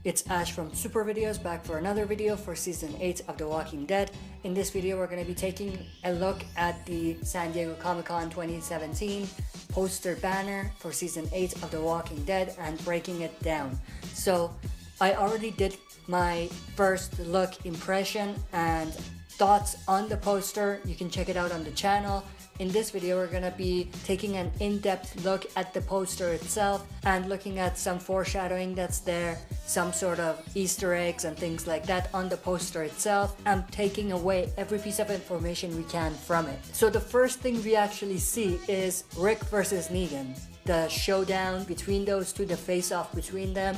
It's Ash from Super Videos back for another video for Season 8 of The Walking Dead. In this video we're going to be taking a look at the San Diego Comic-Con 2017 poster banner for Season 8 of The Walking Dead and breaking it down. So I already did my first look impression and thoughts on the poster. You can check it out on the channel. In this video we're going to be taking an in-depth look at the poster itself and looking at some foreshadowing that's there, some sort of Easter eggs and things like that on the poster itself, and taking away every piece of information we can from it. So the first thing we actually see is Rick versus Negan, the showdown between those two, the face-off between them,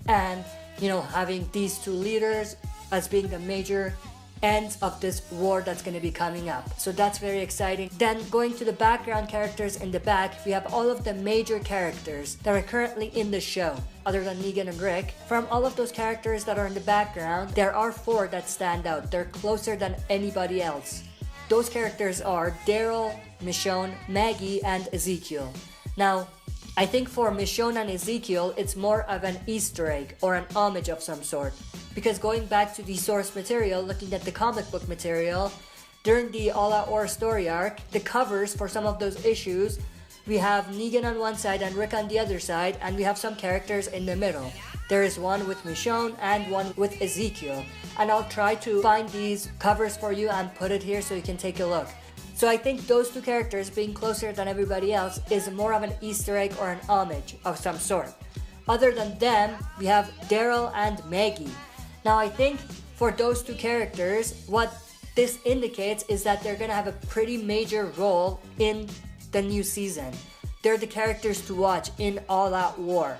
and having these two leaders as being the major ends of this war that's going to be coming up. So that's very exciting. Then going to the background characters in the back, we have all of the major characters that are currently in the show other than Negan and Rick. From all of those characters that are in the background, there are 4 that stand out. They're closer than anybody else. Those characters are Daryl, Michonne, Maggie, and Ezekiel. Now I think for Michonne and Ezekiel, it's more of an Easter egg or an homage of some sort. Because going back to the source material, looking at the comic book material, during the All Out War story arc, the covers for some of those issues, we have Negan on one side and Rick on the other side, and we have some characters in the middle. There is one with Michonne and one with Ezekiel. And I'll try to find these covers for you and put it here so you can take a look. So I think those 2 characters being closer than everybody else is more of an Easter egg or an homage of some sort. Other than them, we have Daryl and Maggie. Now I think for those 2 characters, what this indicates is that they're gonna have a pretty major role in the new season. They're the characters to watch in All Out War.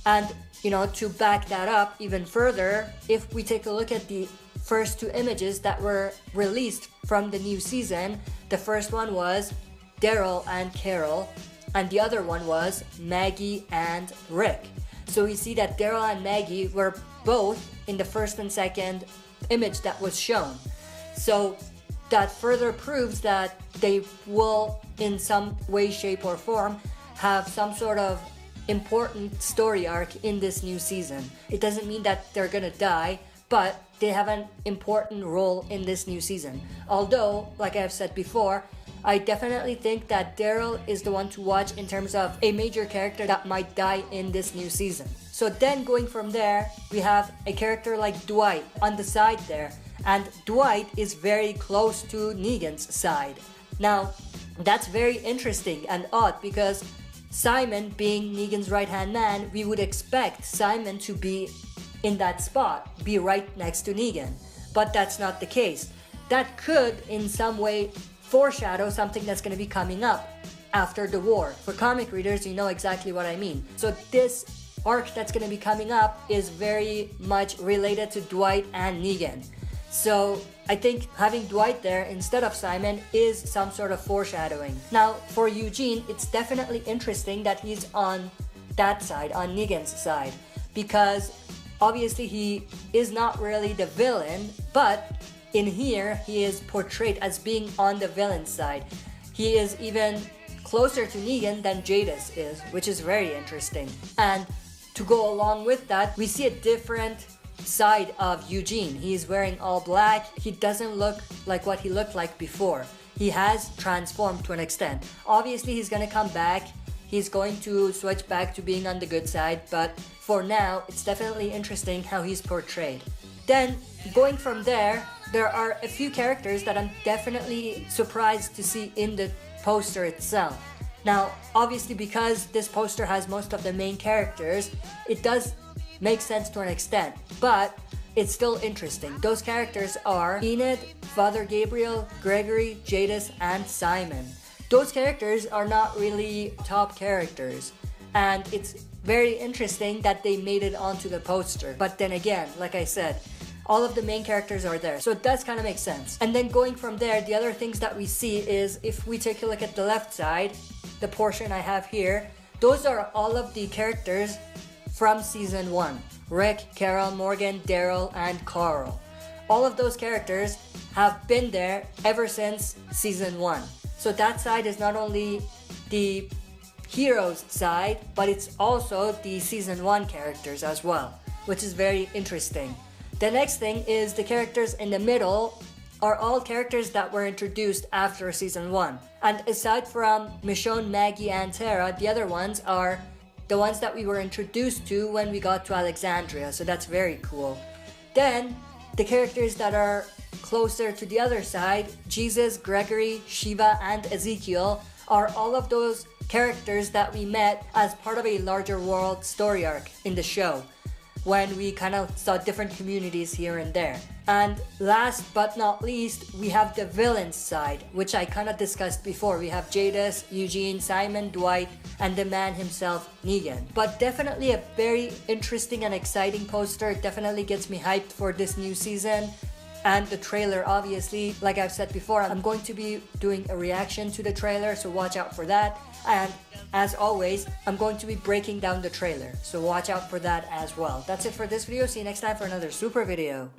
And to back that up even further, if we take a look at the first 2 images that were released from the new season, the first one was Daryl and Carol, and the other one was Maggie and Rick. So we see that Daryl and Maggie were both in the first and second image that was shown. So that further proves that they will, in some way, shape, or form, have some sort of important story arc in this new season. It doesn't mean that they're gonna die, but they have an important role in this new season. Although, like I've said before, I definitely think that Daryl is the one to watch in terms of a major character that might die in this new season. So then going from there, we have a character like Dwight on the side there. And Dwight is very close to Negan's side. Now, that's very interesting and odd because Simon being Negan's right-hand man, we would expect Simon to be in that spot, be right next to Negan. But that's not the case. That could, in some way, foreshadow something that's going to be coming up after the war. For comic readers, you know exactly what I mean. So this arc that's going to be coming up is very much related to Dwight and Negan. So I think having Dwight there instead of Simon is some sort of foreshadowing. Now for Eugene, it's definitely interesting that he's on that side, on Negan's side, because obviously he is not really the villain, but in here he is portrayed as being on the villain side. He is even closer to Negan than Jadis is, which is very interesting. And to go along with that, we see a different side of Eugene. He is wearing all black. He doesn't look like what he looked like before. He has transformed to an extent. Obviously he's gonna come back. He's going to switch back to being on the good side, but for now, it's definitely interesting how he's portrayed. Then, going from there, there are a few characters that I'm definitely surprised to see in the poster itself. Now, obviously because this poster has most of the main characters, it does make sense to an extent, but it's still interesting. Those characters are Enid, Father Gabriel, Gregory, Jadis, and Simon. Those characters are not really top characters, and it's very interesting that they made it onto the poster. But then again, like I said, all of the main characters are there, so it does kind of make sense. And then going from there, the other things that we see is, if we take a look at the left side, the portion I have here, those are all of the characters from season 1. Rick, Carol, Morgan, Daryl, and Carl. All of those characters have been there ever since season 1. So that side is not only the heroes side, but it's also the season 1 characters as well. which is very interesting. The next thing is the characters in the middle are all characters that were introduced after season 1. And aside from Michonne, Maggie, and Tara, the other ones are the ones that we were introduced to when we got to Alexandria, so that's very cool. Then, the characters that are closer to the other side, Jesus, Gregory, Shiva, and Ezekiel, are all of those characters that we met as part of a larger world story arc in the show, when we kind of saw different communities here and there. And last but not least, we have the villains side, which I kind of discussed before. We have Jadis, Eugene, Simon, Dwight, and the man himself, Negan. But definitely a very interesting and exciting poster. It definitely gets me hyped for this new season. And the trailer, obviously, like I've said before, I'm going to be doing a reaction to the trailer, so watch out for that. And as always, I'm going to be breaking down the trailer, so watch out for that as well. That's it for this video. See you next time for another super video.